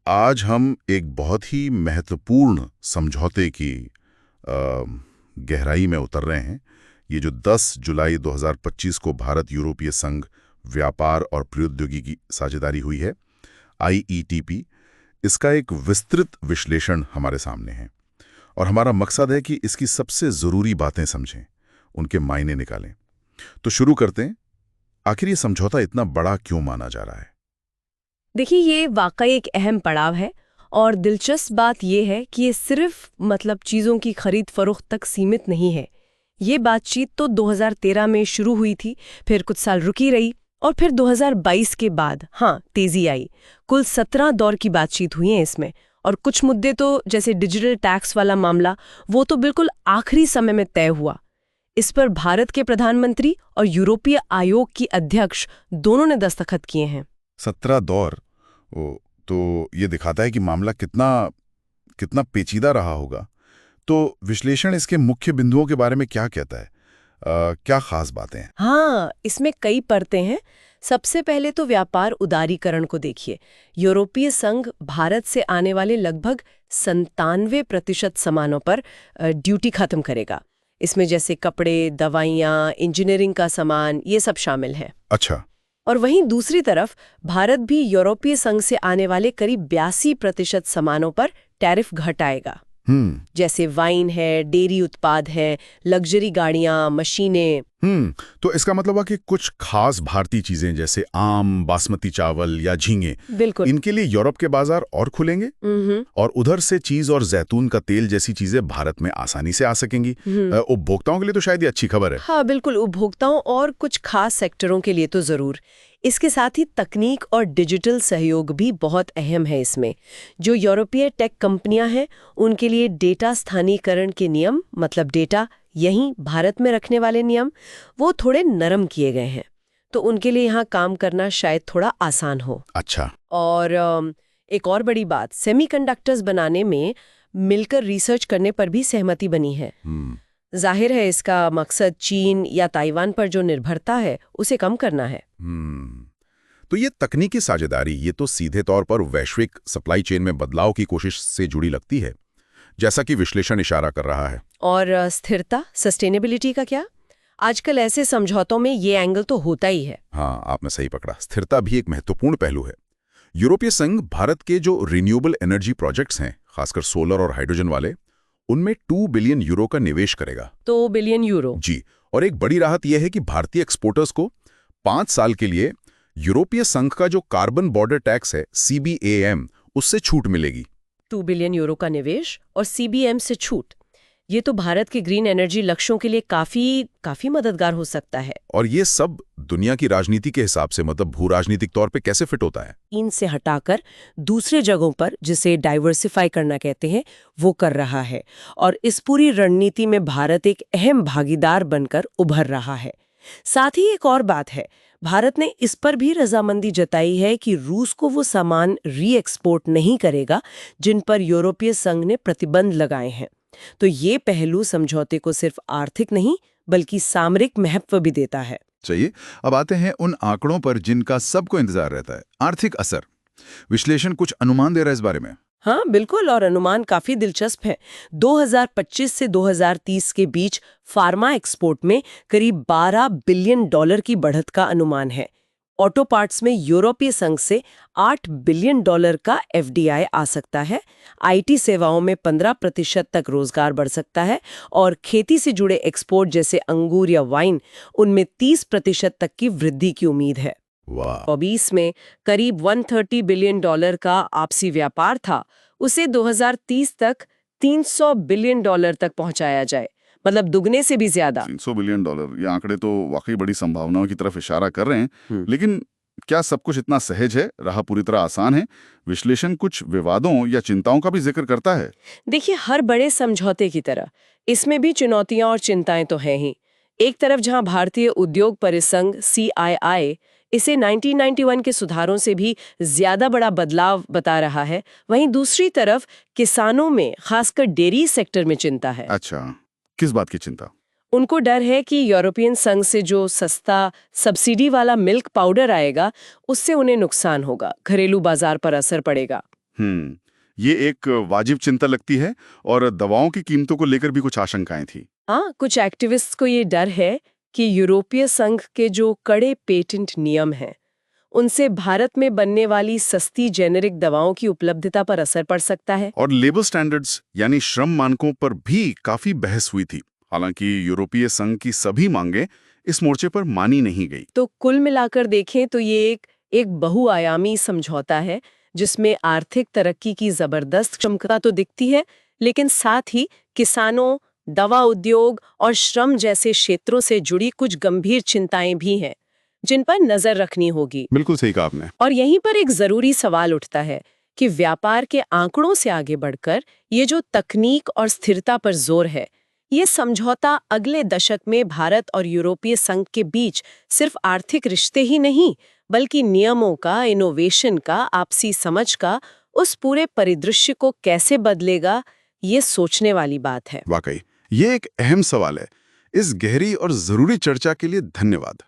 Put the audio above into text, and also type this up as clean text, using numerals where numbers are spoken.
आज हम एक बहुत ही महत्वपूर्ण समझौते की अ, गहराई में उतर रहे हैं। ये जो 10 जुलाई 2025 को भारत यूरोपीय संघ व्यापार और प्रौद्योगिकी साझेदारी हुई है, आईईटीपी, इसका एक विस्तृत विश्लेषण हमारे सामने है और हमारा मकसद है कि इसकी सबसे ज़रूरी बातें समझें, उनके मायने निकालें। तो शुरू करते हैं। आखिर ये समझौता इतना बड़ा क्यों माना जा रहा है? देखिए, ये वाकई एक अहम पड़ाव है और दिलचस्प बात यह है कि ये सिर्फ चीज़ों की खरीद फरोख्त तक सीमित नहीं है। ये बातचीत तो 2013 में शुरू हुई थी, फिर कुछ साल रुकी रही और फिर 2022 के बाद तेजी आई। कुल 17 दौर की बातचीत हुई है इसमें, और कुछ मुद्दे तो जैसे डिजिटल टैक्स वाला मामला, वो तो बिल्कुल आखिरी समय में तय हुआ। इस पर भारत के प्रधानमंत्री और यूरोपीय आयोग की अध्यक्ष दोनों ने दस्तखत किए हैं। 17 दौर, तो ये दिखाता है कि मामला कितना कितना पेचीदा रहा होगा। तो विश्लेषण इसके मुख्य बिंदुओं के बारे में क्या कहता है? क्या खास बातें हैं? इसमें कई परतें हैं। सबसे पहले तो व्यापार उदारीकरण को देखिए। यूरोपीय संघ भारत से आने वाले लगभग 97% सामानों पर ड्यूटी खत्म करेगा। इसमें जैसे कपड़े, दवाइयाँ, इंजीनियरिंग का सामान, ये सब शामिल है। अच्छा। और वहीं दूसरी तरफ भारत भी यूरोपीय संघ से आने वाले करीब 82% सामानों पर टैरिफ घटाएगा। जैसे वाइन है, डेयरी उत्पाद है, लग्जरी गाड़ियां, मशीनें। तो इसका मतलब है कि कुछ खास भारतीय चीजें जैसे आम, बासमती चावल या झींगे, बिल्कुल, इनके लिए यूरोप के बाजार और खुलेंगे और उधर से चीज और जैतून का तेल जैसी चीजें भारत में आसानी से आ सकेंगी। उपभोक्ताओं के लिए तो शायद ये अच्छी खबर है। हाँ बिल्कुल, उपभोक्ताओं और कुछ खास सेक्टरों के लिए तो जरूर। इसके साथ ही तकनीक और डिजिटल सहयोग भी बहुत अहम है इसमें। जो यूरोपीय टेक कंपनियां हैं, उनके लिए डेटा स्थानीयकरण के नियम, मतलब डेटा यहीं भारत में रखने वाले नियम, वो थोड़े नरम किए गए हैं। तो उनके लिए यहाँ काम करना शायद थोड़ा आसान हो। अच्छा। और एक और बड़ी बात, सेमीकंडक्टर्स बनाने में मिलकर रिसर्च करने पर भी सहमति बनी है। जाहिर है इसका मकसद चीन या ताइवान पर जो निर्भरता है उसे कम करना है। तो ये तकनीकी साझेदारी, ये तो सीधे तौर पर वैश्विक सप्लाई चेन में बदलाव की कोशिश से जुड़ी लगती है, जैसा कि विश्लेषण इशारा कर रहा है। और स्थिरता, सस्टेनेबिलिटी का क्या? आजकल ऐसे समझौतों में ये एंगल तो होता ही है। हाँ, आपने सही पकड़ा। स्थिरता भी एक महत्वपूर्ण पहलू है। यूरोपीय संघ भारत के जो रिन्यूएबल एनर्जी प्रोजेक्ट्स हैं, खासकर सोलर और हाइड्रोजन वाले, उनमें 2 बिलियन यूरो का निवेश करेगा। 2 बिलियन यूरो? जी। और एक बड़ी राहत यह है कि भारतीय एक्सपोर्टर्स को 5 साल के लिए यूरोपीय संघ का जो कार्बन बॉर्डर टैक्स है, CBAM, उससे छूट मिलेगी। 2 बिलियन यूरो का निवेश और CBAM से छूट, ये तो भारत के ग्रीन एनर्जी लक्ष्यों के लिए काफी मददगार हो सकता है। और ये सब दुनिया की राजनीति के हिसाब से, मतलब भू राजनीतिक तौर पे कैसे फिट होता है? इनसे हटाकर दूसरे जगहों पर, जिसे डाइवर्सिफाई करना कहते हैं, वो कर रहा है। और इस पूरी रणनीति में भारत एक अहम भागीदार बनकर उभर रहा है। साथ ही एक और बात है, भारत ने इस पर भी रजामंदी जताई है कि रूस को वो सामान री एक्सपोर्ट नहीं करेगा जिन पर यूरोपीय संघ ने प्रतिबंध लगाए हैं। तो ये पहलू समझौते को सिर्फ आर्थिक नहीं बल्कि सामरिक महत्व भी देता है। चाहिए। अब आते हैं उन आंकड़ों पर जिनका सबको इंतजार रहता है, आर्थिक असर। विश्लेषण कुछ अनुमान दे रहा है इस बारे में। हाँ बिल्कुल, और अनुमान काफी दिलचस्प है। 2025 से 2030 के बीच फार्मा एक्सपोर्ट में करीब $12 बिलियन की बढ़त का अनुमान है। ऑटो पार्ट्स में यूरोपीय संघ से $8 बिलियन का FDI आ सकता है। IT सेवाओं में 15% तक रोजगार बढ़ सकता है और खेती से जुड़े एक्सपोर्ट जैसे अंगूर या वाइन, उनमें 30% तक की वृद्धि की उम्मीद है। 2020 में करीब $130 बिलियन का आपसी व्यापार था, उसे 2030 तक $300 बिलियन तक पहुंचाया जाए, मतलब दुगने से भी ज्यादा। $300 बिलियन, ये आंकड़े तो वाकई बड़ी संभावनाओं की तरफ इशारा कर रहे हैं। लेकिन क्या सब कुछ इतना सहज है? राह पूरी तरह आसान है? विश्लेषण कुछ विवादों या चिंताओं का भी जिक्र करता है। देखिए, हर बड़े समझौते की तरह इसमें भी चुनौतियां और चिंताएं तो हैं ही। एक तरफ जहां भारतीय उद्योग परिसंघ CII इसे 1991 के सुधारों से भी ज्यादा बड़ा बदलाव बता रहा है, वहीं दूसरी तरफ किसानों में, खासकर डेयरी सेक्टर में चिंता है। अच्छा, किस बात की चिंता? उनको डर है कि यूरोपियन संघ से जो सस्ता सब्सिडी वाला मिल्क पाउडर आएगा, उससे उन्हें नुकसान होगा, घरेलू बाजार पर असर पड़ेगा। ये एक वाजिब चिंता लगती है। और दवाओं की कीमतों को लेकर भी कुछ आशंकाएं थी। हाँ, कुछ एक्टिविस्ट्स को ये डर है कि यूरोपीय संघ के जो कड़े पेटेंट नियम हैं, उनसे भारत में बनने वाली सस्ती जेनेरिक दवाओं की उपलब्धता पर असर पड़ सकता है। और लेबर स्टैंडर्ड्स यानी श्रम मानकों पर भी काफी बहस हुई थी। हालांकि यूरोपीय संघ की सभी मांगें इस मोर्चे पर मानी नहीं गई। तो कुल मिलाकर देखें तो ये एक बहुआयामी समझौता है, जिसमें आर्थिक तरक्की की जबरदस्त क्षमता तो दिखती है, लेकिन साथ ही किसानों, दवा उद्योग और श्रम जैसे क्षेत्रों से जुड़ी कुछ गंभीर चिंताएं भी हैं, जिन पर नजर रखनी होगी। बिल्कुल सही कहा आपने। और यहीं पर एक जरूरी सवाल उठता है कि व्यापार के आंकड़ों से आगे बढ़कर ये जो तकनीक और स्थिरता पर जोर है, ये समझौता अगले दशक में भारत और यूरोपीय संघ के बीच सिर्फ आर्थिक रिश्ते ही नहीं, बल्कि नियमों का, इनोवेशन का, आपसी समझ का, उस पूरे परिदृश्य को कैसे बदलेगा, ये सोचने वाली बात है। वाकई ये एक अहम सवाल है। इस गहरी और जरूरी चर्चा के लिए धन्यवाद।